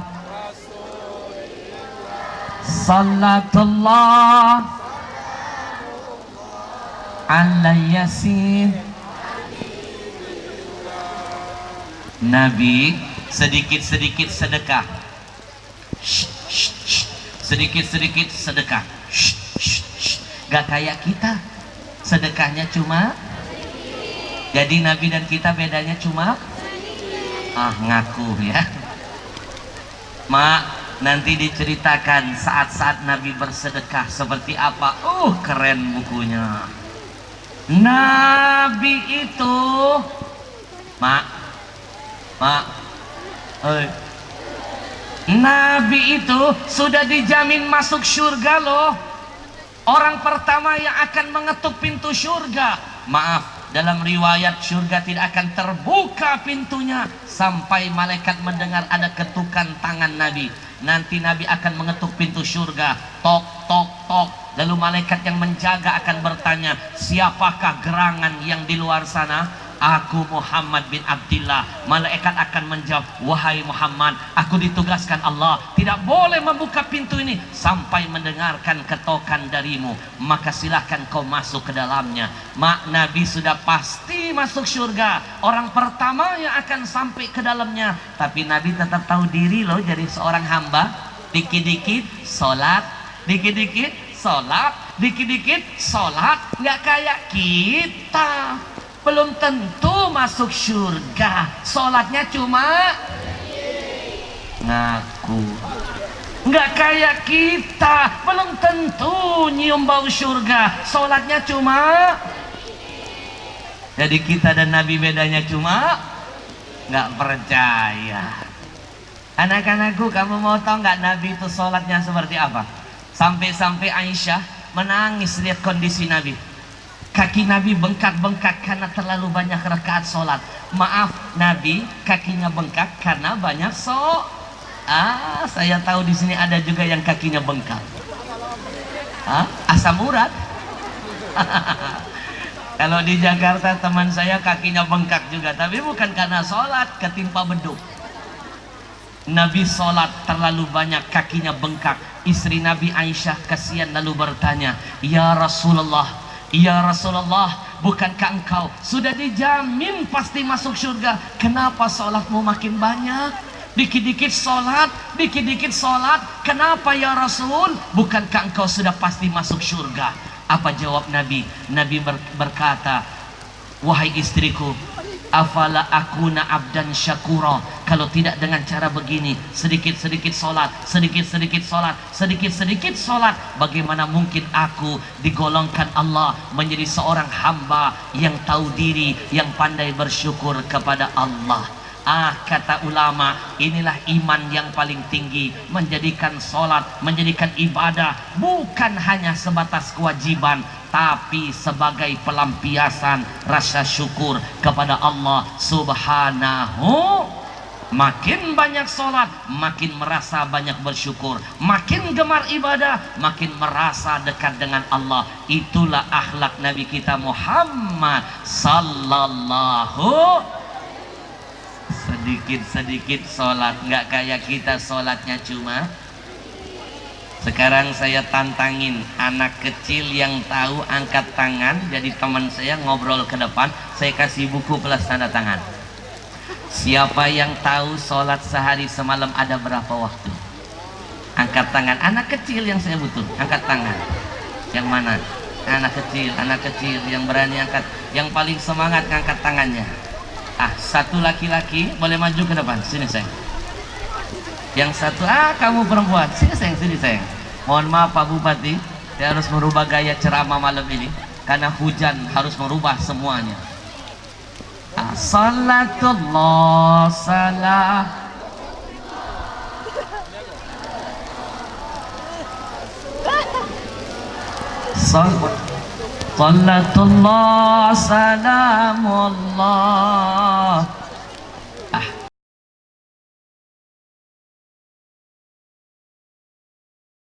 A: salatullah ala Yasin. Nabi sedikit-sedikit sedekah, sedikit-sedikit sedekah. Gak kayak kita, sedekahnya cuma. Jadi Nabi dan kita bedanya cuma ngaku ya. Mak, nanti diceritakan saat-saat Nabi bersedekah seperti apa. Keren bukunya. Nabi itu, Nabi itu sudah dijamin masuk surga loh. Orang pertama yang akan mengetuk pintu surga. Maaf, dalam riwayat surga tidak akan terbuka pintunya sampai malaikat mendengar ada ketukan tangan Nabi. Nanti Nabi akan mengetuk pintu surga, tok tok tok. Lalu malaikat yang menjaga akan bertanya, siapakah gerangan yang di luar sana? Aku Muhammad bin Abdillah. Malaikat akan menjawab, wahai Muhammad, aku ditugaskan Allah tidak boleh membuka pintu ini sampai mendengarkan ketokan darimu, maka silahkan kau masuk ke dalamnya. Mak, Nabi sudah pasti masuk surga, orang pertama yang akan sampai ke dalamnya. Tapi Nabi tetap tahu diri loh, jadi seorang hamba. Dikit-dikit sholat, dikit-dikit sholat, dikit-dikit sholat. Nggak kayak kita, belum tentu masuk surga, sholatnya cuma ngaku. Nggak kayak kita, belum tentu nyium bau surga, sholatnya cuma. Jadi kita dan Nabi bedanya cuma nggak percaya. Anak-anakku, kamu mau tahu nggak Nabi itu sholatnya seperti apa? Sampai-sampai Aisyah menangis lihat kondisi Nabi. Kaki Nabi bengkak-bengkak karena terlalu banyak rakaat sholat. Maaf, Nabi kakinya bengkak karena banyak saya tahu di sini ada juga yang kakinya bengkak. Asam urat. Kalau di Jakarta teman saya kakinya bengkak juga, tapi bukan karena sholat, ketimpa beduk. Nabi sholat terlalu banyak, kakinya bengkak. Istri Nabi Aisyah kasihan lalu bertanya, ya Rasulullah, ya Rasulullah, bukankah engkau sudah dijamin pasti masuk surga? Kenapa sholatmu makin banyak? Dikit-dikit sholat, dikit-dikit sholat. Kenapa ya Rasul? Bukankah engkau sudah pasti masuk surga? Apa jawab Nabi? Nabi berkata, wahai istriku, afala akuna abdan syakura. Kalau tidak dengan cara begini, sedikit-sedikit sholat, sedikit-sedikit sholat, sedikit-sedikit sholat, bagaimana mungkin aku digolongkan Allah menjadi seorang hamba yang tahu diri, yang pandai bersyukur kepada Allah. Kata ulama, inilah iman yang paling tinggi, menjadikan sholat, menjadikan ibadah bukan hanya sebatas kewajiban, tapi sebagai pelampiasan rasa syukur kepada Allah Subhanahu. Makin banyak sholat, makin merasa banyak bersyukur. Makin gemar ibadah, makin merasa dekat dengan Allah. Itulah akhlak Nabi kita Muhammad sallallahu. Sedikit-sedikit sholat, nggak kayak kita sholatnya cuma. Sekarang saya tantangin anak kecil yang tahu angkat tangan, jadi teman saya ngobrol ke depan, saya kasih buku plus tanda tangan. Siapa yang tahu sholat sehari semalam ada berapa waktu? Angkat tangan. Anak kecil yang saya butuh, angkat tangan. Yang mana? Anak kecil yang berani angkat, yang paling semangat ngangkat tangannya. Satu laki-laki boleh maju ke depan. Sini sayang. Yang satu, kamu perempuan. Sini sayang. Mohon maaf Pak Bupati, saya harus merubah gaya ceramah malam ini karena hujan harus merubah semuanya. Salatullah salam. Salatullah salamullah